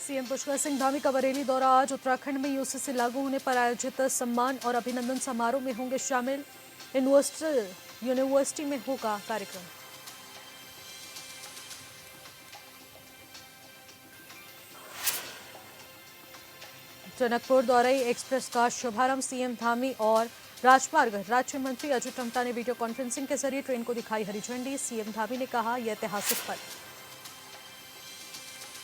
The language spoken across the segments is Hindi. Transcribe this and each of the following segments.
सीएम पुष्कर सिंह धामी का बरेली दौरा। आज उत्तराखंड में यूसीसी लागू होने पर आयोजित सम्मान और अभिनंदन समारोह में होंगे शामिल। यूनिवर्सिटी में होगा कार्यक्रम। टनकपुर दौराई एक्सप्रेस का शुभारंभ सीएम धामी और राजमार्ग राज्य मंत्री अजय टम्टा ने वीडियो कॉन्फ्रेंसिंग के जरिए ट्रेन को दिखाई हरी झंडी। सीएम धामी ने कहा, यह ऐतिहासिक पल।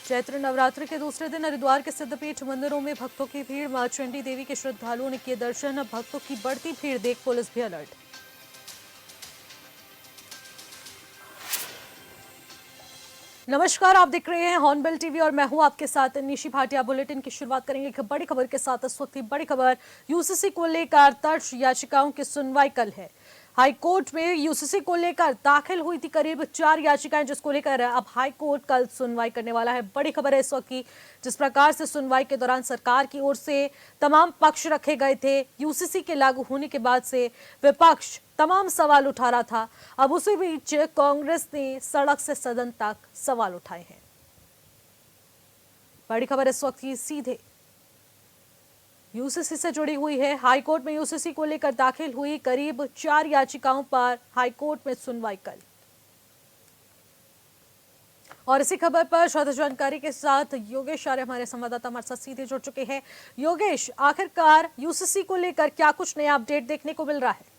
चैत्र नवरात्र के दूसरे दिन हरिद्वार के सिद्धपीठ मंदिरों में भक्तों की भीड़। मां चंडी देवी के श्रद्धालुओं ने किए दर्शन। भक्तों की बढ़ती भीड़ देख पुलिस भी अलर्ट। नमस्कार, आप देख रहे हैं हॉर्नबिल टीवी और मैं हूं आपके साथ निशी भाटिया। बुलेटिन की शुरुआत करेंगे एक बड़ी खबर के साथ। इस वक्त की बड़ी खबर, यूसीसी को लेकर दर्ज याचिकाओं की सुनवाई कल है। हाईकोर्ट में यूसीसी को लेकर दाखिल हुई थी करीब 4 याचिकाएं, जिसको लेकर अब हाईकोर्ट कल सुनवाई करने वाला है। बड़ी खबर है इस वक्त की, जिस प्रकार से सुनवाई के दौरान सरकार की ओर से तमाम पक्ष रखे गए थे। यूसीसी के लागू होने के बाद से विपक्ष तमाम सवाल उठा रहा था। अब उसी बीच कांग्रेस ने सड़क से सदन तक सवाल उठाए हैं। बड़ी खबर इस वक्त की सीधे यूसीसी से जुड़ी हुई है। हाईकोर्ट में यूसीसी को लेकर दाखिल हुई करीब 4 याचिकाओं पर हाईकोर्ट में सुनवाई कल। और इसी खबर पर ज्यादा जानकारी के साथ योगेश आर्य हमारे संवाददाता हमारे साथ सीधे जुड़ चुके हैं। योगेश, आखिरकार यूसीसी को लेकर क्या कुछ नया अपडेट देखने को मिल रहा है?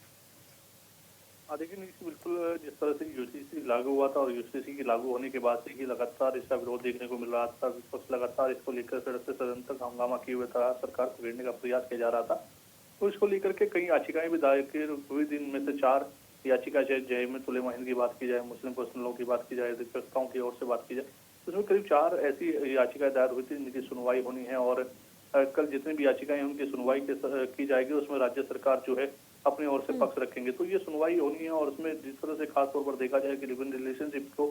देखिए, बिल्कुल जिस तरह से यूसीसी लागू हुआ था और यूसीसी के लागू होने के बाद से ही लगातार इसका विरोध देखने को मिल रहा था। विपक्ष लगातार इसको लेकर सड़क से सदन तक हंगामा किए हुए था, सरकार को घेरने का प्रयास किया जा रहा था। तो इसको लेकर के कई याचिकाएं भी दायर हुई। दिन में से 4 याचिका जयमत उलेमा हिंद की बात की जाए, मुस्लिम पर्सनल लॉ की बात की जाए, अधिवक्ताओं की ओर से बात की जाए, तो उसमें करीब 4 ऐसी याचिकाएं दायर हुई थी जिनकी सुनवाई होनी है। और कल जितनी भी याचिकाएं उनकी सुनवाई की जाएगी, उसमें राज्य सरकार जो है अपनी ओर से पक्ष रखेंगे। तो ये सुनवाई होनी है और उसमें जिस तरह से खास तौर पर देखा जाए कि लिव इन रिलेशनशिप को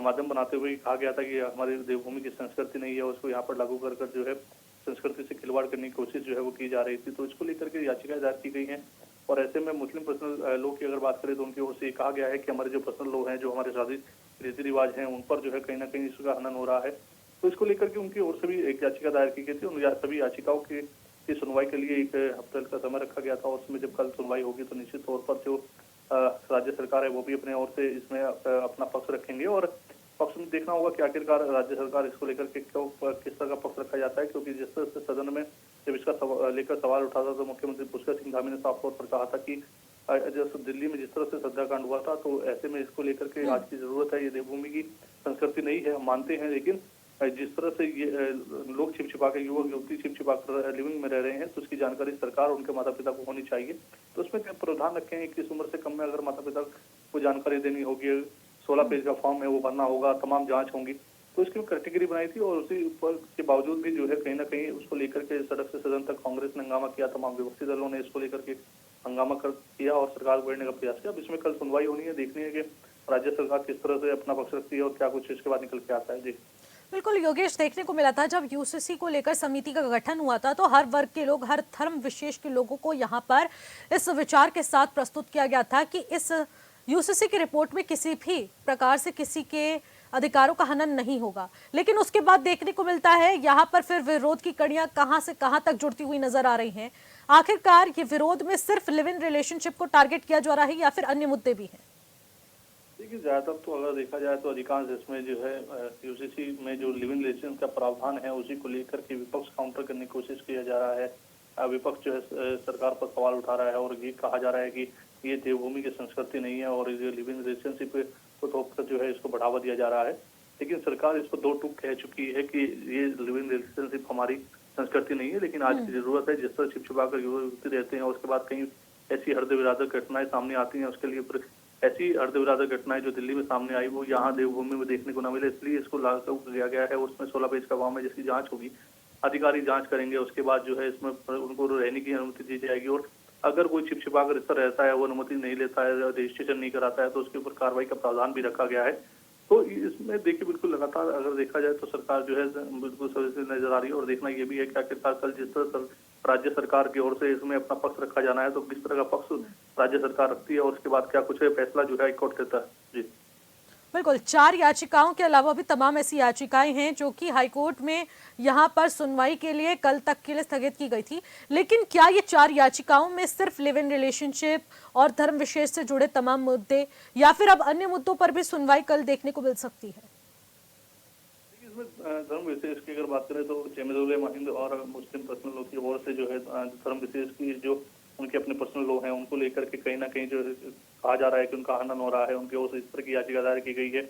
माध्यम बनाते हुए कहा गया था कि हमारी देवभूमि की संस्कृति नहीं है, उसको यहाँ पर लागू कर जो है संस्कृति से खिलवाड़ करने की कोशिश जो है वो की जा रही थी। तो इसको लेकर के याचिकाएं दायर की गई हैं। और ऐसे में मुस्लिम पर्सनल लॉ की अगर बात करें तो उनकी ओर से कहा गया है कि हमारे जो पर्सनल लॉ हैं, जो हमारे शादी रीति रिवाज हैं, उन पर जो है कहीं ना कहीं इसका हनन हो रहा है। तो इसको लेकर के उनकी ओर से भी एक याचिका दायर की गई थी। उन सभी याचिकाओं की सुनवाई के लिए एक हफ्ते का समय रखा गया था। और उसमें जब कल सुनवाई होगी तो निश्चित तौर पर जो राज्य सरकार है वो भी अपने ओर से इसमें अपना पक्ष रखेंगे। और पक्ष में देखना होगा कि आखिरकार राज्य सरकार इसको लेकर के किस तरह का पक्ष रखा जाता है। क्योंकि जिस तरह से सदन में जब इसका लेकर सवाल उठा था तो मुख्यमंत्री पुष्कर सिंह धामी ने साफ तौर पर कहा था कि जब दिल्ली में जिस तरह से श्रद्धाकांड हुआ था, तो ऐसे में इसको लेकर के आज की जरूरत है। ये देवभूमि की संस्कृति नहीं है, हम मानते हैं, लेकिन जिस तरह से ये लोग छिप छिपा के, युवक युवती छिप छिपा कर लिविंग में रह रहे हैं, तो उसकी जानकारी सरकार और उनके माता पिता को होनी चाहिए। तो उसमें क्या प्रावधान रखे हैं, किस उम्र से कम में अगर माता पिता को जानकारी देनी होगी, 16 पेज का फॉर्म है वो भरना होगा, तमाम जांच होंगी। तो इसकी कैटेगरी बनाई थी और उसी के बावजूद भी जो है कहीं ना कहीं उसको लेकर के सड़क से सदन तक कांग्रेस ने हंगामा किया। तमाम विपक्षी दलों ने इसको लेकर के हंगामा किया और सरकार को घेरने का प्रयास किया। अब इसमें कल सुनवाई होनी है, देखनी है कि राज्य सरकार किस तरह से अपना पक्ष रखती है और क्या कुछ इसके बाद निकल के आता है। जी बिल्कुल योगेश, देखने को मिला था जब यूसीसी को लेकर समिति का गठन हुआ था तो हर वर्ग के लोग, हर धर्म विशेष के लोगों को यहाँ पर इस विचार के साथ प्रस्तुत किया गया था कि इस यूसीसी की रिपोर्ट में किसी भी प्रकार से किसी के अधिकारों का हनन नहीं होगा। लेकिन उसके बाद देखने को मिलता है यहाँ पर फिर विरोध की कड़ियां कहां से कहां तक जुड़ती हुई नजर आ रही हैं। आखिरकार ये विरोध में सिर्फ लिव इन रिलेशनशिप को टारगेट किया जा रहा है या फिर अन्य मुद्दे भी हैं? देखिए, ज्यादातर तो अगर देखा जाए तो अधिकांश इसमें जो है यूसीसी में जो लिव इन रिलेशन का प्रावधान है उसी को लेकर के विपक्ष काउंटर करने की कोशिश किया जा रहा है। विपक्ष जो है सरकार पर सवाल उठा रहा है और ये कहा जा रहा है कि ये देवभूमि की संस्कृति नहीं है और ये लिव इन रिलेशनशिप को थोपकर जो है इसको बढ़ावा दिया जा रहा है। लेकिन सरकार इसको 2 टूक कह चुकी है कि ये लिव इन रिलेशनशिप हमारी संस्कृति नहीं है। लेकिन आज की जरूरत है, जिस तरह छिप छुपा कर युवती रहते हैं और उसके बाद कहीं ऐसी हृदय घटनाएं सामने आती हैं, उसके लिए ऐसी हृदय घटनाएं जो दिल्ली में सामने आई वो यहाँ देवभूमि में देखने को न मिले, इसलिए इसको लागू किया गया है। उसमें 16 पेज का फॉर्म है जिसकी जांच होगी, अधिकारी जांच करेंगे, उसके बाद जो है इसमें उनको रहने की अनुमति दी जाएगी। और अगर कोई छिप छिपा कर इस तरह रहता है, वो अनुमति नहीं लेता है, रजिस्ट्रेशन नहीं कराता है, तो उसके ऊपर कार्रवाई का प्रावधान भी रखा गया है। तो इसमें देखिए बिल्कुल लगातार अगर देखा जाए तो सरकार जो है बिल्कुल सही नजर आ रही है। और देखना ये भी है कि आखिरकार कल जिस तरह राज्य सरकार की ओर से इसमें अपना पक्ष रखा जाना है तो किस तरह का पक्ष राज्य सरकार रखती है और उसके बाद क्या कुछ है फैसला जो है हाईकोर्ट देता है। जी बिल्कुल, 4 याचिकाओं के अलावा भी तमाम ऐसी याचिकाएं हैं जो कि हाईकोर्ट में यहां पर सुनवाई के लिए कल तक के लिए स्थगित की गई थी। लेकिन क्या ये 4 याचिकाओं में सिर्फ लिव इन रिलेशनशिप और धर्म विशेष से जुड़े तमाम मुद्दे या फिर अब अन्य मुद्दों पर भी सुनवाई कल देखने को मिल सकती है? इसमें धर्म विशेष की अगर बात करें तो जमीरुल महिंद और मुस्लिम पर्सनल लॉ की ओर से जो है धर्म विशेष की जो उनके अपने पर्सनल लॉ हैं उनको लेकर के कहीं ना कहीं जो कहा जा रहा है कि उनका हनन हो रहा है, उनकी ओर से इस पर की याचिका दायर की गई है।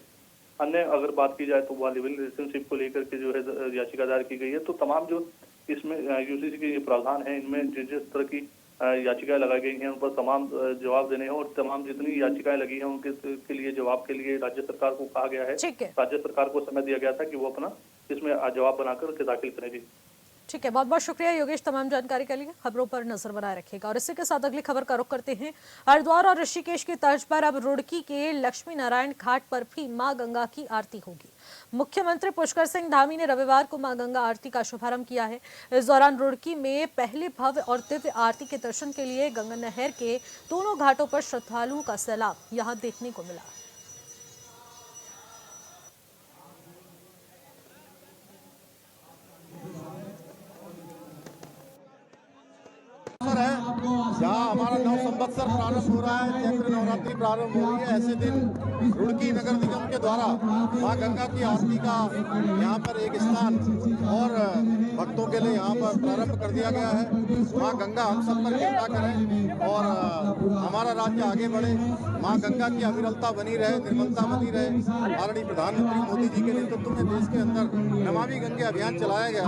अन्य अगर बात की जाए तो वह लिव इन रिलेशनशिप को लेकर के जो है याचिका दायर की गई है। तो तमाम जो इसमें यूसीसी के प्रावधान है इनमें जिस जिस तरह की याचिकाएं लगाई गई हैं उन पर तमाम जवाब देने हैं और तमाम जितनी याचिकाएं लगी हैं उनके के लिए जवाब के लिए राज्य सरकार को कहा गया है। ठीक है, राज्य सरकार को समय दिया गया था कि वो अपना इसमें जवाब बनाकर के दाखिल करेगी। ठीक है, बहुत बहुत शुक्रिया योगेश तमाम जानकारी के लिए। खबरों पर नजर बनाए रखेगा और इसी के साथ अगली खबर का रुख करते हैं। हरिद्वार और ऋषिकेश की तर्ज पर अब रुड़की के लक्ष्मी नारायण घाट पर भी मां गंगा की आरती होगी। मुख्यमंत्री पुष्कर सिंह धामी ने रविवार को मां गंगा आरती का शुभारंभ किया है। इस दौरान रुड़की में पहले भव्य और दिव्य आरती के दर्शन के लिए गंगा नहर के दोनों घाटों पर श्रद्धालुओं का सैलाब यहां देखने को मिला। है जहाँ हमारा नव संवत्सर प्रारंभ हो रहा है, चैत्र नवरात्रि प्रारंभ हो रही है। ऐसे दिन रुड़की नगर निगम के द्वारा माँ गंगा की आरती का यहाँ पर एक स्थान और भक्तों के लिए यहाँ पर प्रारंभ कर दिया गया है। माँ गंगा हम सब पर कृपा करें और हमारा राज्य आगे बढ़े। माँ गंगा की अविरलता बनी रहे, निर्मलता बनी रहे। माननीय प्रधानमंत्री मोदी जी के नेतृत्व में देश के अंदर नमामि गंगे अभियान चलाया गया।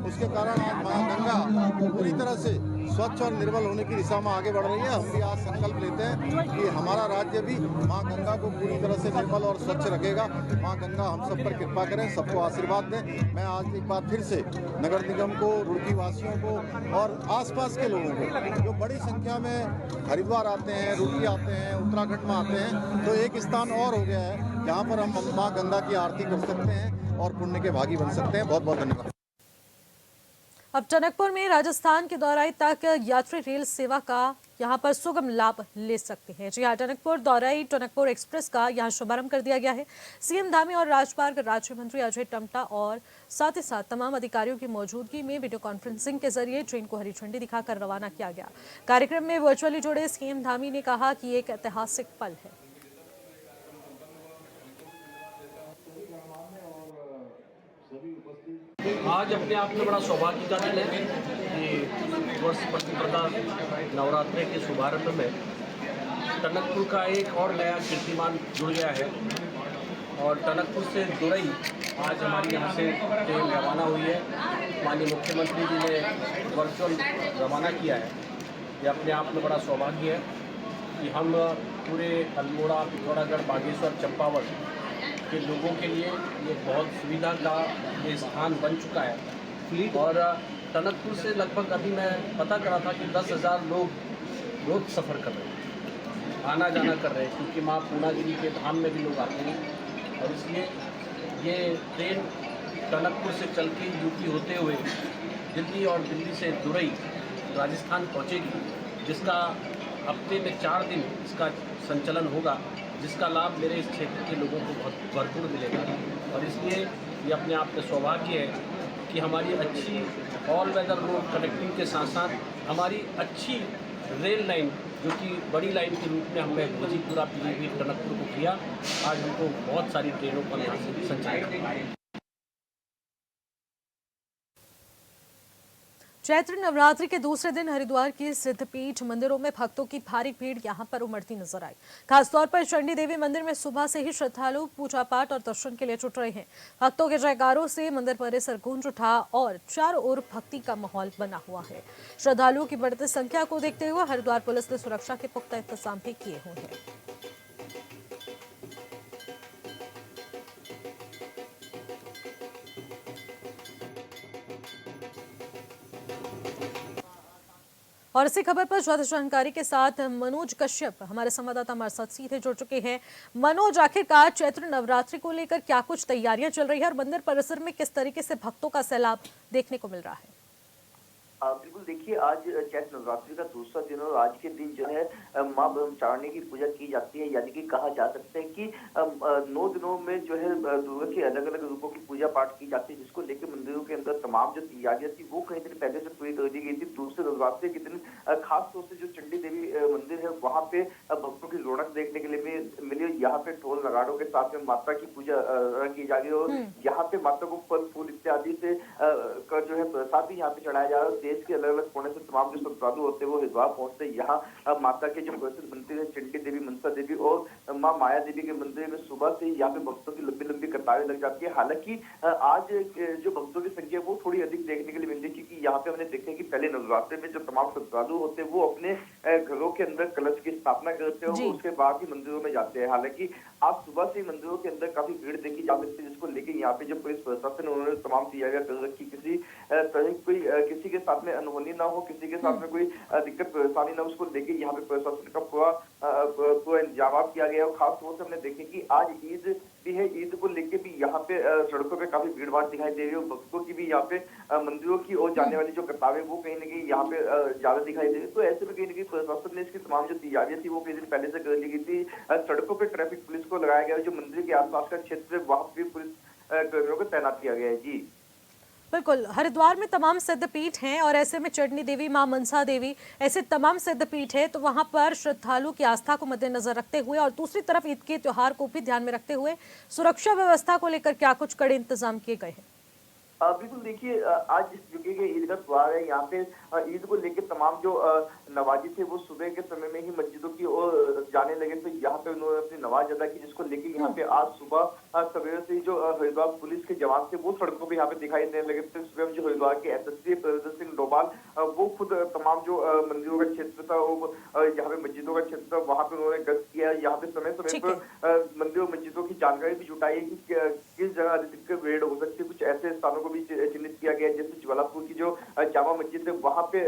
उसके कारण आज माँ गंगा पूरी तरह से स्वच्छ और निर्मल होने की दिशा में आगे बढ़ रही है। हम भी आज संकल्प लेते हैं कि हमारा राज्य भी माँ गंगा को पूरी तरह से निर्मल और स्वच्छ रखेगा। माँ गंगा हम सब पर कृपा करें, सबको आशीर्वाद दें। मैं आज एक बार फिर से नगर निगम को, रुड़की वासियों को और आसपास के लोगों को जो बड़ी संख्या में हरिद्वार आते हैं, रुड़की आते हैं, उत्तराखंड में आते हैं, तो एक स्थान और हो गया है जहाँ पर हम माँ गंगा की आरती कर सकते हैं और पुण्य के भागी बन सकते हैं। बहुत बहुत धन्यवाद। अब टनकपुर में राजस्थान के दौराई तक यात्री रेल सेवा का यहां पर सुगम लाभ ले सकते हैं। जी हाँ, टनकपुर दौराई टनकपुर एक्सप्रेस का यहां शुभारंभ कर दिया गया है। सीएम धामी और राजमार्ग राज्य मंत्री अजय टम्टा और साथ ही साथ तमाम अधिकारियों की मौजूदगी में वीडियो कॉन्फ्रेंसिंग के जरिए ट्रेन को हरी झंडी दिखाकर रवाना किया गया। कार्यक्रम में वर्चुअली जुड़े सीएम धामी ने कहा कि एक ऐतिहासिक पल है। आज अपने आप में बड़ा सौभाग्य का दिन है कि वर्ष प्रतिप्रदा नवरात्रि के शुभारंभ में टनकपुर का एक और नया कीर्तिमान जुड़ गया है और टनकपुर से दुरई आज हमारी यहाँ से ट्रेन रवाना हुई है। माननीय मुख्यमंत्री जी ने वर्चुअल रवाना किया है। ये अपने आप में बड़ा सौभाग्य है कि हम पूरे अल्मोड़ा, पिथौरागढ़, बागेश्वर, चंपावत के लोगों के लिए ये बहुत सुविधा का ये स्थान बन चुका है। और टनकपुर से लगभग अभी मैं पता करा था कि 10,000 लोग रोज सफ़र कर रहे हैं, आना जाना कर रहे हैं, क्योंकि माँ पूर्णागिरी के धाम में भी लोग आते हैं। और इसलिए ये ट्रेन टनकपुर से चल के यूपी होते हुए दिल्ली और दिल्ली से दुरई राजस्थान पहुँचेगी, जिसका हफ्ते में 4 दिन इसका संचालन होगा, जिसका लाभ मेरे इस क्षेत्र के लोगों को बहुत भरपूर मिलेगा। और इसलिए ये अपने आप में सौभाग्य है कि हमारी अच्छी ऑल वेदर रोड कनेक्टिंग के साथ साथ हमारी अच्छी रेल लाइन, जो कि बड़ी लाइन के रूप में हमने गोजीपुरा, पीलीभीत, टनकपुर को किया, आज हमको बहुत सारी ट्रेनों पर यहाँ से संचालित। चैत्र नवरात्रि के दूसरे दिन हरिद्वार के सिद्धपीठ मंदिरों में भक्तों की भारी भीड़ यहां पर उमड़ती नजर आई। खासतौर पर चंडी देवी मंदिर में सुबह से ही श्रद्धालु पूजा पाठ और दर्शन के लिए जुट रहे हैं। भक्तों के जयकारों से मंदिर परिसर गूंज उठा और चारों ओर भक्ति का माहौल बना हुआ है। श्रद्धालुओं की बढ़ती संख्या को देखते हुए हरिद्वार पुलिस ने सुरक्षा के पुख्ता इंतजाम भी किए हुए हैं। और इसी खबर पर ज्यादा जानकारी के साथ मनोज कश्यप हमारे संवाददाता हमारे साथ सीधे जुड़ चुके हैं। मनोज, आखिरकार चैत्र नवरात्रि को लेकर क्या कुछ तैयारियां चल रही है और मंदिर परिसर में किस तरीके से भक्तों का सैलाब देखने को मिल रहा है? बिल्कुल देखिए, आज चैत्र नवरात्रि का दूसरा दिन और आज के दिन जो है माँ ब्रह्मचारिणी की पूजा की जाती है। यानी कि कहा जा सकता है कि 9 दिनों में जो है दुर्गा के अलग अलग रूपों की पूजा पाठ की जाती है, जिसको लेकर मंदिरों के अंदर तमाम जो तैयारियां थी वो कई दिन पहले से पूरी कर दी गई थी। दूसरे नवरात्रि के दिन खास तौर से जो चंडी देवी मंदिर है वहाँ पे भक्तों की रौनक देखने के लिए भी मिली। यहाँ पे ढोल नगाड़ों के साथ में माता की पूजा की जा रही है और यहाँ पे माता को फल फूल इत्यादि से का जो है प्रसाद भी यहाँ पे चढ़ाया जा रहा है। देश के अलग अलग कोने से तमाम जो श्रद्धालु होते हैं वो हरिद्वार पहुंचते हैं। यहाँ माता के जो प्रसिद्ध मंदिर है चंडी देवी, मनसा देवी और माँ माया देवी के मंदिर में सुबह से यहाँ पे भक्तों की लंबी लंबी कतारें लग जाती है। हालांकि आज जो भक्तों की संख्या वो थोड़ी अधिक देखने के लिए मिलती है, क्योंकि यहाँ पे हमने देखा कि पहले नवरात्रि में जो तमाम श्रद्धालु होते हैं वो अपने घरों के अंदर कलश की स्थापना करते हैं और उसके बाद ही मंदिरों में जाते हैं। हालांकि आज सुबह से मंदिरों के अंदर काफी भीड़ देखी जा सकती है, जिसको लेकर यहाँ पे जो पुलिस प्रशासन उन्होंने तमाम तैयारियां कर रखी। किसी तरह कोई किसी के साथ में अनहोनी ना हो, किसी के साथ में कोई दिक्कत परेशानी ना, उसको लेके यहाँ पे प्रशासन का पूरा इंतजाम किया गया है। और खास तौर से हमने देखे कि आज ईद भी है, ईद को लेके भी यहाँ पे सड़कों पे काफी भीड़ भाड़ दिखाई दे रही है। भक्तों की भी यहाँ पे मंदिरों की ओर जाने वाली जो कतारें वो कहीं ना कहीं यहाँ पे ज्यादा दिखाई दे रही है। तो ऐसे में कहीं ना कहीं प्रशासन ने इसकी तमाम जो तैयारियां थी वो कई दिन पहले से कर ली गई थी। सड़कों पे ट्रैफिक पुलिस को लगाया गया है, जो मंदिर के आसपास का क्षेत्र है वहाँ पे पुलिस कर्मियों को तैनात किया गया है। जी बिल्कुल, हरिद्वार में तमाम सिद्धपीठ हैं और ऐसे में चंडी देवी, मां मनसा देवी, ऐसे तमाम सिद्धपीठ है, तो वहां पर श्रद्धालु की आस्था को मद्देनजर रखते हुए और दूसरी तरफ ईद के त्योहार को भी ध्यान में रखते हुए सुरक्षा व्यवस्था को लेकर क्या कुछ कड़े इंतजाम किए गए हैं? बिल्कुल देखिए, आज जिस जगह के ईद का त्योहार है यहाँ पे ईद को लेकर तमाम जो नवाजी थे वो सुबह के समय में ही मस्जिदों की ओर जाने लगे। तो यहाँ पे उन्होंने अपनी नमाज अदा की, जिसको लेकर यहाँ पे आज सुबह सवेरे से जो हरिद्वार पुलिस के जवान थे वो सड़कों पे यहाँ पे दिखाई देने लगे थे। सुबह जो हरिद्वार के एसएसपी प्रदर्शन सिंह डोभाल वो खुद तमाम जो मंदिरों का क्षेत्र था वो यहाँ पे मस्जिदों का क्षेत्र था वहाँ पे उन्होंने गश्त किया। यहाँ पे समय समय पर मंदिरों मस्जिदों की जानकारी भी जुटाई कि किस जगह अधिक भीड़ हो सकती है। कुछ ऐसे स्थानों को भी चिन्हित किया गया, जैसे ज्वालापुर की जो जामा मस्जिद है वहाँ पे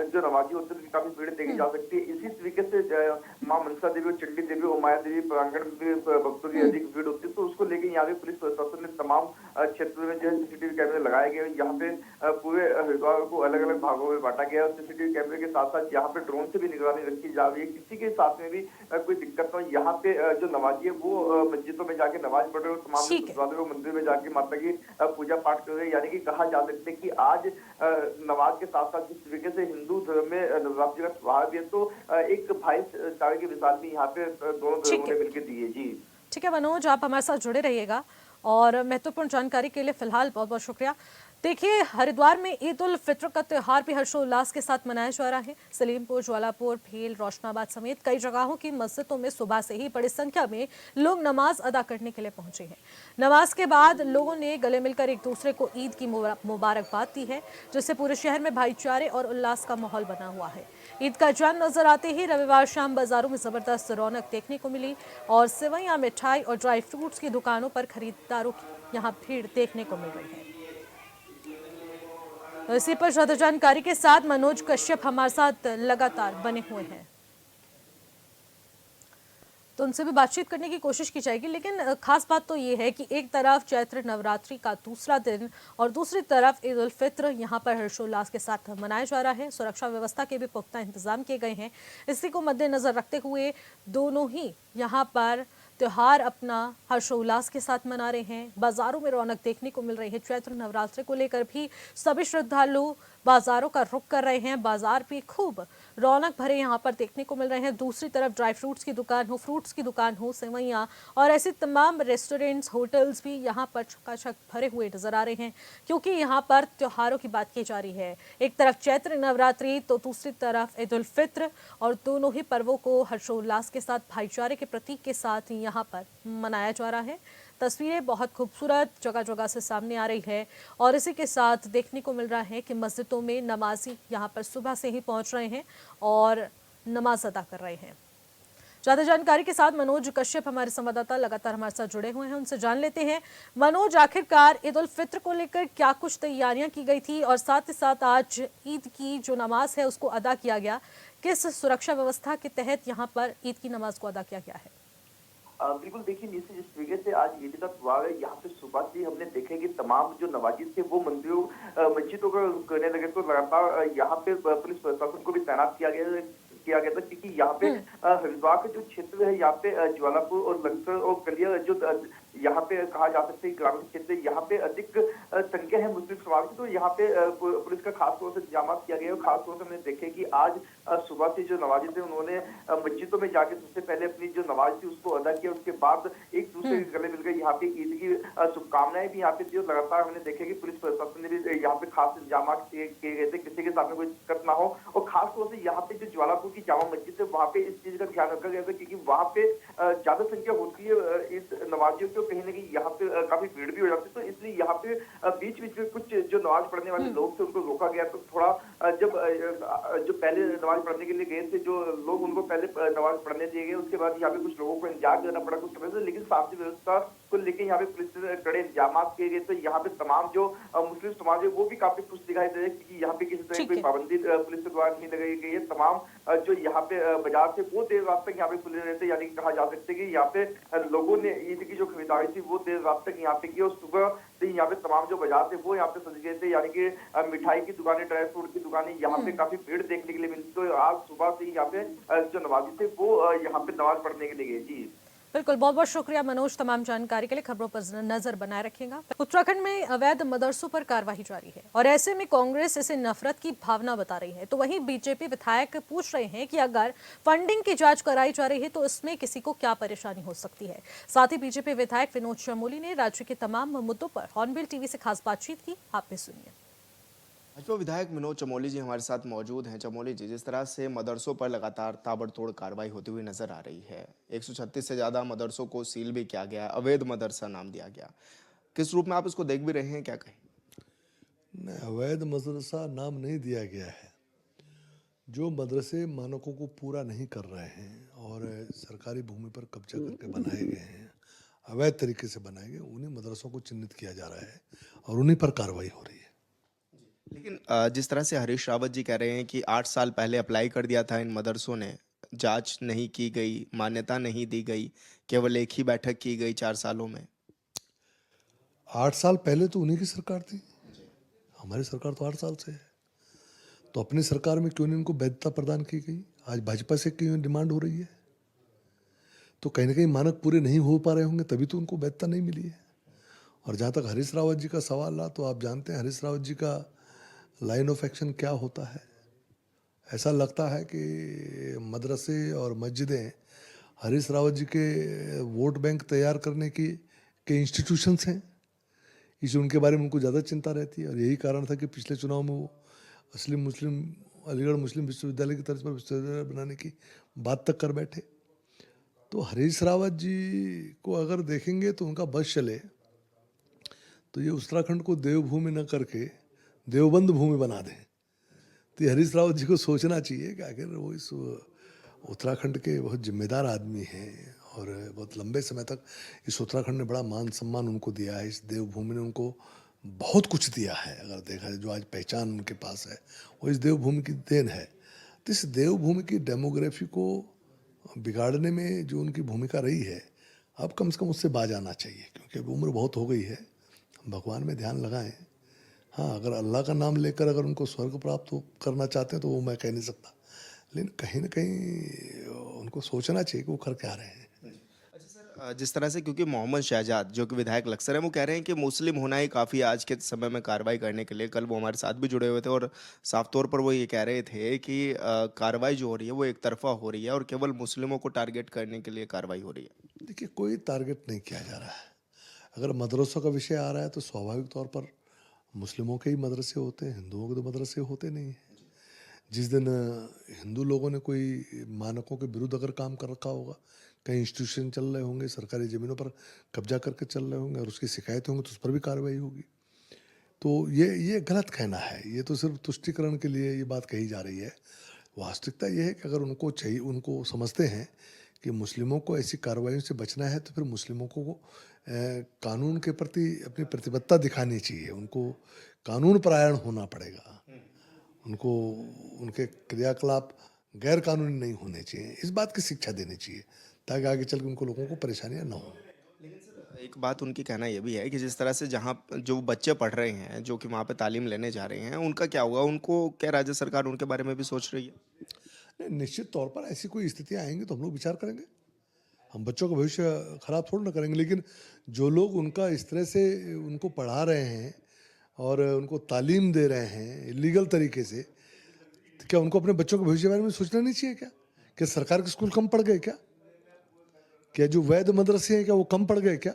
जो नमाजी होते हैं काफी भीड़ देखी जा सकती है। इसी तरीके से माँ मनसा देवी और चंडी देवी और माया देवी प्रांगण में भक्तों की अधिक भीड़ होती है। तो उसको लेकर यहाँ पे पुलिस प्रशासन ने तमाम क्षेत्रों में जो है सीसीटीवी कैमरे लगाए गए। यहाँ पे पूरे हरिद्वार को अलग अलग भागों में बांटा गया और सीसीटीवी कैमरे के साथ साथ यहाँ पे ड्रोन से भी निगरानी रखी जा रही है। किसी के साथ में भी कोई दिक्कत न हो। यहाँ पे जो नमाजी है वो मस्जिदों में जाके नमाज पढ़ रहे और तमाम श्रद्धालु मंदिर में जाके माता की पूजा पाठ कर रहे। यानी कि कहा जा सकता है कि आज नमाज के साथ साथ जिस तरीके से हिंदू धर्म में नवरात्रि का त्योहार भी है, तो एक भाईचारे की मिसाल भी यहाँ पे दोनों धर्मों ने मिलकर दी है। जी ठीक है मनोज, आप हमारे साथ जुड़े रहिएगा और महत्वपूर्ण जानकारी के लिए फिलहाल बहुत बहुत शुक्रिया। देखिए, हरिद्वार में ईद उल फित्र का त्यौहार भी हर्षोल्लास के साथ मनाया जा रहा है। सलीमपुर, ज्वालापुर, भेल, रोशनाबाद समेत कई जगहों की मस्जिदों में सुबह से ही बड़ी संख्या में लोग नमाज अदा करने के लिए पहुंचे हैं। नमाज के बाद लोगों ने गले मिलकर एक दूसरे को ईद की मुबारकबाद दी है, जिससे पूरे शहर में भाईचारे और उल्लास का माहौल बना हुआ है। ईद का चांद नजर आते ही रविवार शाम बाजारों में जबरदस्त रौनक देखने को मिली और सेवैयां, मिठाई और ड्राई फ्रूट्स की दुकानों पर खरीदारों की यहाँ भीड़ देखने को मिल रही है। तो इसी पर ज्यादा जानकारी के साथ मनोज कश्यप हमारे साथ लगातार बने हुए हैं, तो उनसे भी बातचीत करने की कोशिश की जाएगी। लेकिन खास बात तो ये है कि एक तरफ चैत्र नवरात्रि का दूसरा दिन और दूसरी तरफ ईद उल फित्र यहाँ पर हर्षोल्लास के साथ मनाया जा रहा है। सुरक्षा व्यवस्था के भी पुख्ता इंतजाम किए गए हैं। इसी को मद्देनजर रखते हुए दोनों ही यहाँ पर त्योहार अपना हर्षोल्लास के साथ मना रहे हैं। बाजारों में रौनक देखने को मिल रही है। चैत्र नवरात्रि को लेकर भी सभी श्रद्धालु बाजारों का रुख कर रहे हैं। बाजार भी खूब रौनक भरे यहाँ पर देखने को मिल रहे हैं। दूसरी तरफ ड्राई फ्रूट्स की दुकान हो, फ्रूट्स की दुकान हो, सेवैयां और ऐसे तमाम रेस्टोरेंट्स, होटल्स भी यहाँ पर चकाचक भरे हुए नजर आ रहे हैं, क्योंकि यहाँ पर त्योहारों की बात की जा रही है। एक तरफ चैत्र नवरात्रि तो दूसरी तरफ ईद उल फित्र, और दोनों ही पर्वों को हर्षोल्लास के साथ, भाईचारे के प्रतीक के साथ यहाँ पर मनाया जा रहा है। तस्वीरें बहुत खूबसूरत जगह जगह से सामने आ रही है और इसी के साथ देखने को मिल रहा है कि मस्जिदों में नमाजी यहाँ पर सुबह से ही पहुंच रहे हैं और नमाज अदा कर रहे हैं। ज्यादा जानकारी के साथ मनोज कश्यप हमारे संवाददाता लगातार हमारे साथ जुड़े हुए हैं, उनसे जान लेते हैं। मनोज, आखिरकार ईद उल फित्र को लेकर क्या कुछ तैयारियां की गई थी और साथ ही साथ आज ईद की जो नमाज है उसको अदा किया गया, किस सुरक्षा व्यवस्था के तहत यहाँ पर ईद की नमाज को अदा किया गया है? बिल्कुल देखिए, निश्चित जिस तरीके से आज ईद का त्योहार है, यहाँ पे सुबह से ही हमने देखा कि तमाम जो नवाजी थे वो मंदिरों मस्जिदों का रुख करने लगे। तो लगातार यहाँ पे पुलिस प्रशासन को भी तैनात किया गया था, क्योंकि यहाँ पे हरिद्वार का जो क्षेत्र है, यहाँ पे ज्वालापुर और लंकर और कलिया जो यहाँ पे कहा जा सकता है ग्रामीण क्षेत्र, यहाँ पे अधिक संख्या है मुस्लिम समाज की। तो यहाँ पे पुलिस का खास तौर से इंतजाम किया गया है। खास तौर से हमने देखे कि आज सुबह से जो नमाजी थे उन्होंने मस्जिदों में जाके सबसे पहले अपनी जो नमाज थी उसको अदा किया। उसके बाद एक दूसरे के गले मिल गए। यहाँ पे ईद की शुभकामनाएं भी यहाँ पे थी। लगातार हमने देखे कि पुलिस प्रशासन ने भी यहाँ पे खास इंतजाम किए गए थे, किसी के सामने कोई दिक्कत ना हो। और खास तौर से यहाँ पे जो ज्वालापुर की जामा मस्जिद है, वहाँ पे इस चीज का ध्यान रखा गया था, क्योंकि वहाँ पे ज्यादा संख्या होती है इस नमाजियों की, कहीं ना कहीं यहाँ पे काफी भीड़ भी हो जाती है। तो इसलिए यहाँ पे बीच बीच में कुछ जो नमाज पढ़ने वाले लोग थे उनको रोका गया। तो थोड़ा जब जो पहले नमाज पढ़ने के लिए गए थे जो लोग, उनको पहले नमाज पढ़ने दिए गए। उसके बाद यहाँ पे कुछ लोगों को इंतजार करना पड़ा कुछ समय से, लेकिन शांति व्यवस्था को लेकर यहाँ पे पुलिस से कड़े इंतजाम किए गए। तो यहाँ पे तमाम जो मुस्लिम समाज है वो भी काफी खुश दिखाई दे रहे हैं, क्योंकि यहाँ पे किसी तरह की कोई पाबंदी पुलिस के द्वारा नहीं लगाई गई है। तमाम जो यहाँ पे बाजार थे वो देर रात तक यहाँ पे खुले रहते, यानी कि कहा जा सकता है कि यहाँ पे लोगों ने ईद की जो खरीदारी थी वो देर रात तक यहाँ पे की। और सुबह से यहाँ पे तमाम जो बाजार थे वो यहाँ पे सज गए थे, यानी कि मिठाई की दुकानें, ड्राई फ्रूट की दुकानें, यहाँ पे काफी भीड़ देखने के लिए मिली। तो आज सुबह से यहाँ पे जो नमाजी थे वो यहाँ पे नमाज पढ़ने के लिए गए। जी बिल्कुल, बहुत बहुत शुक्रिया मनोज तमाम जानकारी के लिए। खबरों पर नजर बनाए रखेगा। उत्तराखंड में अवैध मदरसों पर कार्रवाई जारी है और ऐसे में कांग्रेस इसे नफरत की भावना बता रही है। तो वहीं बीजेपी विधायक पूछ रहे हैं कि अगर फंडिंग की जांच कराई जा रही है तो इसमें किसी को क्या परेशानी हो सकती है। साथ ही बीजेपी विधायक विनोद चमोली ने राज्य के तमाम मुद्दों पर हॉर्नबिल टीवी से खास बातचीत की। आप भी सुनिए। भाजपा विधायक विनोद चमोली जी हमारे साथ मौजूद हैं। चमोली जी, जिस तरह से मदरसों पर लगातार ताबड़तोड़ कार्रवाई होती हुई नजर आ रही है, 136 से ज़्यादा मदरसों को सील भी किया गया, अवैध मदरसा नाम दिया गया, किस रूप में आप इसको देख भी रहे हैं, क्या कहें? अवैध मदरसा नाम नहीं दिया गया है। जो मदरसे मानकों को पूरा नहीं कर रहे हैं और सरकारी भूमि पर कब्जा करके बनाए गए हैं, अवैध तरीके से बनाए गए, उन्हीं मदरसों को चिन्हित किया जा रहा है और उन्हीं पर कार्रवाई हो रही है। लेकिन जिस तरह से हरीश रावत जी कह रहे हैं कि 8 साल पहले अप्लाई कर दिया था इन मदरसों ने, जांच नहीं की गई, मान्यता नहीं दी गई, केवल एक ही बैठक की गई 4 सालों में। 8 साल पहले तो उन्हीं की सरकार थी, हमारी सरकार तो 8 साल से है। तो अपनी सरकार में क्यों नहीं उनको वैधता प्रदान की गई? आज भाजपा से क्यों डिमांड हो रही है? तो कहीं ना कहीं मानक पूरे नहीं हो पा रहे होंगे, तभी तो उनको वैधता नहीं मिली है। और जहाँ तक हरीश रावत जी का सवाल रहा, तो आप जानते हैं हरीश रावत जी का लाइन ऑफ एक्शन क्या होता है। ऐसा लगता है कि मदरसे और मस्जिदें हरीश रावत जी के वोट बैंक तैयार करने के इंस्टीट्यूशंस हैं, इसलिए उनके बारे में उनको ज़्यादा चिंता रहती है। और यही कारण था कि पिछले चुनाव में वो अलीगढ़ मुस्लिम विश्वविद्यालय की तर्ज पर विश्वविद्यालय बनाने की बात तक कर बैठे। तो हरीश रावत जी को अगर देखेंगे तो उनका बस चले तो ये उत्तराखंड को देवभूमि न करके देवबंद भूमि बना दें। तो ये हरीश रावत जी को सोचना चाहिए कि आखिर वो इस उत्तराखंड के बहुत जिम्मेदार आदमी हैं और बहुत लंबे समय तक इस उत्तराखंड ने बड़ा मान सम्मान उनको दिया है। इस देवभूमि ने उनको बहुत कुछ दिया है। अगर देखा जाए जो आज पहचान उनके पास है वो इस देवभूमि की देन है। तो इस देवभूमि की डेमोग्राफी को बिगाड़ने में जो उनकी भूमिका रही है, अब कम से कम उससे बाज आना चाहिए, क्योंकि अब उम्र बहुत हो गई है। भगवान में ध्यान लगाएं। हाँ, अगर अल्लाह का नाम लेकर अगर उनको स्वर्ग प्राप्त करना चाहते हैं तो वो मैं कह नहीं सकता, लेकिन कहीं ना कहीं उनको सोचना चाहिए कि वो कर क्या रहे हैं। अच्छा सर, जिस तरह से, क्योंकि मोहम्मद शहजाद जो कि विधायक लक्सर हैं, वो कह रहे हैं कि मुस्लिम होना ही काफ़ी आज के समय में कार्रवाई करने के लिए। कल वो हमारे साथ भी जुड़े हुए थे और साफ तौर पर वो ये कह रहे थे कि कार्रवाई जो हो रही है वो एक तरफा हो रही है और केवल मुस्लिमों को टारगेट करने के लिए कार्रवाई हो रही है। देखिए, कोई टारगेट नहीं किया जा रहा है। अगर मदरसों का विषय आ रहा है तो स्वाभाविक तौर पर मुस्लिमों के ही मदरसे होते हैं, हिंदुओं के तो मदरसे होते नहीं हैं। जिस दिन हिंदू लोगों ने कोई मानकों के विरुद्ध अगर काम कर रखा होगा, कहीं इंस्टीट्यूशन चल रहे होंगे, सरकारी ज़मीनों पर कब्जा करके चल रहे होंगे और उसकी शिकायत होंगी तो उस पर भी कार्रवाई होगी। तो ये गलत कहना है। ये तो सिर्फ तुष्टिकरण के लिए ये बात कही जा रही है। वास्तविकता ये है कि अगर उनको चाहिए, उनको समझते हैं कि मुस्लिमों को ऐसी कार्रवाइयों से बचना है, तो फिर मुस्लिमों को कानून के प्रति अपनी प्रतिबद्धता दिखानी चाहिए। उनको कानून परायण होना पड़ेगा। उनको उनके क्रियाकलाप गैर कानूनी नहीं होने चाहिए, इस बात की शिक्षा देनी चाहिए। ताकि आगे चल के उनको लोगों को परेशानियां ना हो। एक बात उनकी कहना ये भी है कि जिस तरह से जहाँ जो बच्चे पढ़ रहे हैं, जो कि वहाँ पे तालीम लेने जा रहे हैं, उनका क्या होगा? उनको क्या राज्य सरकार उनके बारे में भी सोच रही है? नहीं, निश्चित तौर पर ऐसी कोई स्थितियां आएंगी तो हम लोग विचार करेंगे। हम बच्चों का भविष्य खराब थोड़ा ना करेंगे, लेकिन जो लोग उनका इस तरह से उनको पढ़ा रहे हैं और उनको तालीम दे रहे हैं इलीगल तरीके से, तो क्या उनको अपने बच्चों के भविष्य के बारे में सोचना नहीं चाहिए क्या? क्या सरकार के स्कूल कम पड़ गए क्या? क्या जो वैध मदरसे हैं क्या वो कम पड़ गए क्या?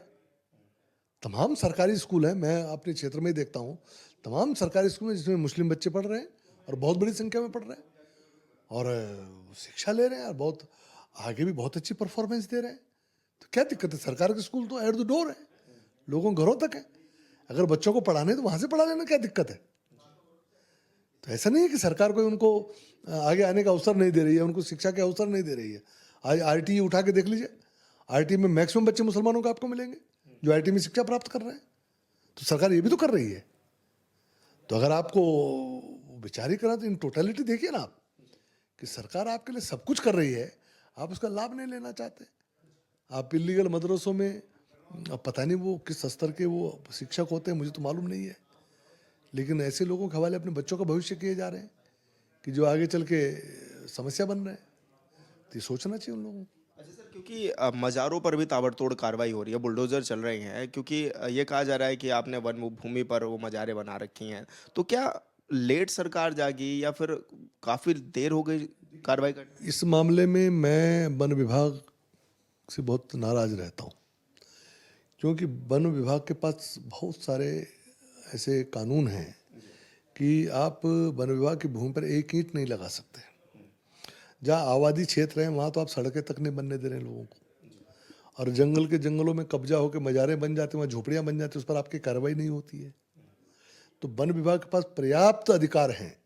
तमाम सरकारी स्कूल हैं, मैं अपने क्षेत्र में ही देखता हूँ, तमाम सरकारी स्कूल में जिसमें मुस्लिम बच्चे पढ़ रहे हैं और बहुत बड़ी संख्या में पढ़ रहे हैं और शिक्षा ले रहे हैं और बहुत आगे भी बहुत अच्छी परफॉर्मेंस दे रहे हैं। तो क्या दिक्कत है? सरकार के स्कूल तो एट द डोर है, लोगों के घरों तक है। अगर बच्चों को पढ़ाने तो वहाँ से पढ़ा लेना, क्या दिक्कत है? तो ऐसा नहीं है कि सरकार कोई उनको आगे आने का अवसर नहीं दे रही है, उनको शिक्षा के अवसर नहीं दे रही है। आज आरटी उठा के देख लीजिए, आरटी में मैक्सिमम बच्चे मुसलमानों को आपको मिलेंगे जो आरटी में शिक्षा प्राप्त कर रहे हैं। तो सरकार ये भी तो कर रही है। तो अगर आपको विचार ही करना तो इन टोटलिटी देखिए ना आप, कि सरकार आपके लिए सब कुछ कर रही है, आप उसका लाभ नहीं लेना चाहते। आप इलीगल मदरसों में, अब पता नहीं वो किस स्तर के वो शिक्षक होते हैं, मुझे तो मालूम नहीं है, लेकिन ऐसे लोगों के हवाले अपने बच्चों का भविष्य किए जा रहे हैं कि जो आगे चल के समस्या बन रहे हैं। तो ये सोचना चाहिए उन लोगों को। अच्छा सर, क्योंकि मज़ारों पर भी ताबड़तोड़ कार्रवाई हो रही है, बुलडोज़र चल रहे हैं, क्योंकि ये कहा जा रहा है कि आपने वन भूमि पर वो मज़ारें बना रखी हैं। तो क्या लेट सरकार जागी या फिर काफ़ी देर हो गई कार्रवाई करने? इस मामले में मैं वन विभाग से बहुत नाराज रहता हूँ, क्योंकि वन विभाग के पास बहुत सारे ऐसे कानून हैं कि आप वन विभाग की भूमि पर एक ईंट नहीं लगा सकते। जहाँ आबादी क्षेत्र है वहाँ तो आप सड़कें तक नहीं बनने दे रहे हैं लोगों को, और जंगल के जंगलों में कब्जा होकर मज़ारें बन जाती हैं, वहाँ झोपड़ियाँ बन जाती हैं, उस पर आपकी कार्रवाई नहीं होती है। तो वन विभाग के पास पर्याप्त अधिकार हैं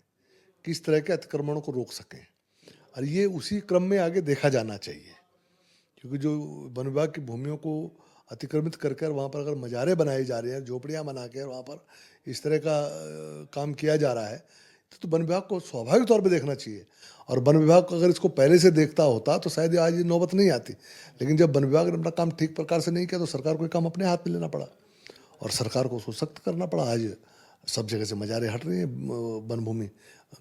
कि इस तरह के अतिक्रमणों को रोक सकें, और ये उसी क्रम में आगे देखा जाना चाहिए। क्योंकि जो वन विभाग की भूमियों को अतिक्रमित कर वहाँ पर अगर मज़ारें बनाई जा रही हैं, झोपड़ियाँ बना के वहाँ पर इस तरह का काम किया जा रहा है, तो वन विभाग को स्वाभाविक तौर पे देखना चाहिए। और वन विभाग अगर इसको पहले से देखता होता तो शायद आज ये नौबत नहीं आती। लेकिन जब वन विभाग ने अपना काम ठीक प्रकार से नहीं किया तो सरकार को ये काम अपने हाथ में लेना पड़ा और सरकार को उसको सख्त करना पड़ा। आज सब जगह से मज़ारें हट रही हैं, वन भूमि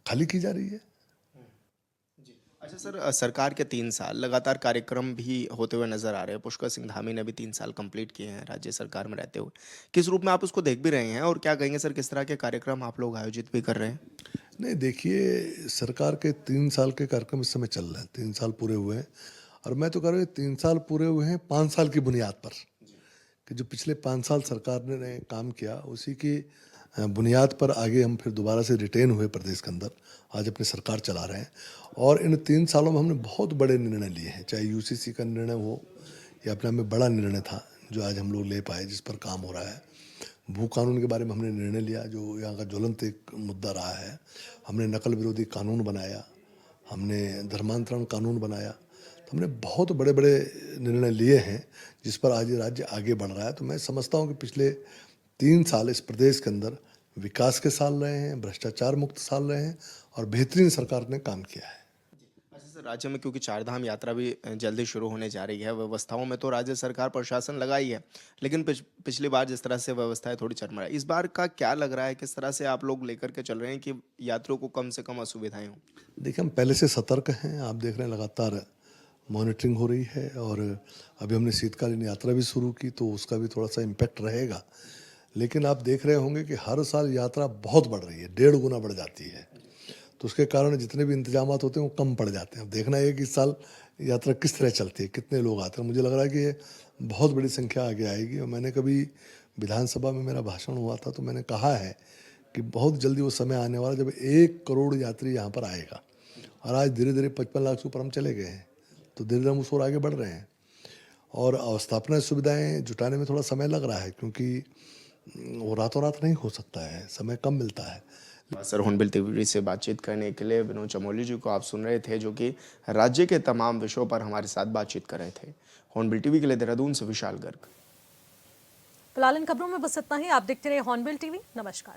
खाली की जा रही है। अच्छा सर, सरकार के 3 साल लगातार कार्यक्रम भी होते हुए नजर आ रहे हैं। पुष्कर सिंह धामी ने भी 3 साल कंप्लीट किए हैं राज्य सरकार में रहते हुए। किस रूप में आप उसको देख भी रहे हैं और क्या कहेंगे सर, किस तरह के कार्यक्रम आप लोग आयोजित भी कर रहे हैं? नहीं, देखिए, सरकार के 3 साल के कार्यक्रम इस समय चल रहे हैं, 3 साल पूरे हुए हैं, और मैं तो कह रहा हूँ 3 साल पूरे हुए हैं 5 साल की बुनियाद पर, कि जो पिछले 5 साल सरकार ने काम किया उसी की बुनियाद पर आगे हम फिर दोबारा से रिटेन हुए प्रदेश के अंदर, आज अपनी सरकार चला रहे हैं। और इन 3 सालों में हमने बहुत बड़े निर्णय लिए हैं, चाहे यूसीसी का निर्णय हो या अपने में बड़ा निर्णय था जो आज हम लोग ले पाए, जिस पर काम हो रहा है। भू कानून के बारे में हमने निर्णय लिया जो यहाँ का ज्वलंत एक मुद्दा रहा है। हमने नकल विरोधी कानून बनाया, हमने धर्मांतरण कानून बनाया। तो हमने बहुत बड़े बड़े निर्णय लिए हैं जिस पर आज राज्य आगे बढ़ रहा है। तो मैं समझता हूँ कि पिछले 3 साल इस प्रदेश के अंदर विकास के साल रहे हैं, भ्रष्टाचार मुक्त साल रहे हैं और बेहतरीन सरकार ने काम किया है। अच्छा सर, राज्य में क्योंकि 4 धाम यात्रा भी जल्दी शुरू होने जा रही है, व्यवस्थाओं में तो राज्य सरकार प्रशासन लगाई है, लेकिन पिछली बार जिस तरह से व्यवस्थाएं थोड़ी चरमराई, इस बार का क्या लग रहा है, किस तरह से आप लोग लेकर के चल रहे हैं कि यात्रियों को कम से कम असुविधाएं हों? देखिए, हम पहले से सतर्क हैं, आप देख रहे हैं लगातार मॉनिटरिंग हो रही है, और अभी हमने शीतकालीन यात्रा भी शुरू की तो उसका भी थोड़ा सा इम्पैक्ट रहेगा। लेकिन आप देख रहे होंगे कि हर साल यात्रा बहुत बढ़ रही है, 1.5 गुना बढ़ जाती है, तो उसके कारण जितने भी इंतजामात होते हैं वो कम पड़ जाते हैं। अब देखना है कि इस साल यात्रा किस तरह चलती है, कितने लोग आते हैं। मुझे लग रहा है कि ये बहुत बड़ी संख्या आगे आएगी। और मैंने कभी विधानसभा में मेरा भाषण हुआ था तो मैंने कहा है कि बहुत जल्दी वो समय आने वाला जब 1 करोड़ यात्री यहाँ पर आएगा, और आज धीरे धीरे 55 लाख से ऊपर हम चले गए हैं, तो धीरे धीरे हम उस ओर आगे बढ़ रहे हैं। और अवस्थापना सुविधाएँ जुटाने में थोड़ा समय लग रहा है, क्योंकि वो रातों रात नहीं हो सकता है, समय कम मिलता है। सर, हॉर्नबिल टीवी से बातचीत करने के लिए विनोद चमोली जी को आप सुन रहे थे, जो कि राज्य के तमाम विषयों पर हमारे साथ बातचीत कर रहे थे। हॉर्नबिल टीवी के लिए देहरादून से विशाल गर्ग। फिलहाल इन खबरों में बस इतना ही। आप देखते रहे हॉर्नबिल टीवी। नमस्कार।